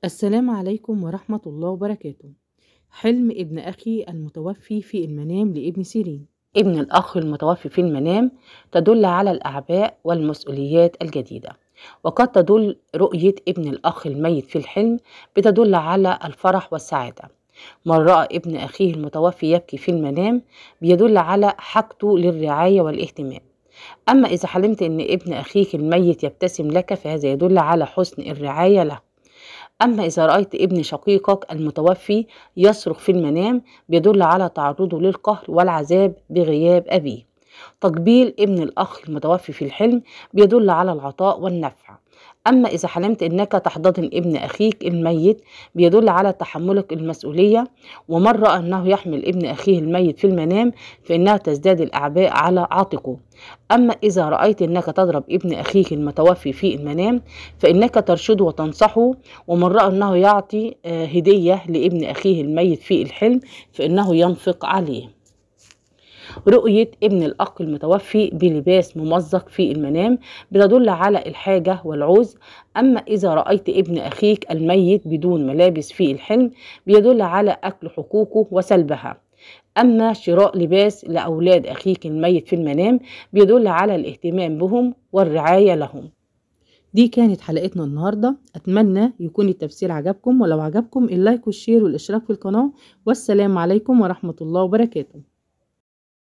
السلام عليكم ورحمة الله وبركاته. حلم ابن أخي المتوفي في المنام لابن سيرين. ابن الأخ المتوفي في المنام تدل على الأعباء والمسؤوليات الجديدة، وقد تدل رؤية ابن الأخ الميت في الحلم بتدل على الفرح والسعادة. من رأى ابن أخيه المتوفي يبكي في المنام بيدل على حاجته للرعاية والاهتمام. أما إذا حلمت أن ابن أخيك الميت يبتسم لك فهذا يدل على حسن الرعاية له. أما إذا رأيت ابن شقيقك المتوفي يصرخ في المنام بيدل على تعرضه للقهر والعذاب بغياب أبيه. تقبيل ابن الأخ المتوفي في الحلم بيدل على العطاء والنفع. أما إذا حلمت أنك تحتضن ابن أخيك الميت بيدل على تحملك المسؤولية. ومن رأى أنه يحمل ابن أخيه الميت في المنام فإنها تزداد الأعباء على عاتقه. أما إذا رأيت أنك تضرب ابن أخيك المتوفي في المنام فإنك ترشده وتنصحه. ومن رأى أنه يعطي هدية لابن أخيه الميت في الحلم فإنه ينفق عليه. رؤية ابن الأخ المتوفي بلباس ممزق في المنام بتدل على الحاجة والعوز. أما إذا رأيت ابن أخيك الميت بدون ملابس في الحلم بيدل على أكل حقوقه وسلبها. أما شراء لباس لأولاد أخيك الميت في المنام بيدل على الاهتمام بهم والرعاية لهم. دي كانت حلقتنا النهاردة، أتمنى يكون التفسير عجبكم، ولو عجبكم اللايك والشير والاشتراك في القناة. والسلام عليكم ورحمة الله وبركاته.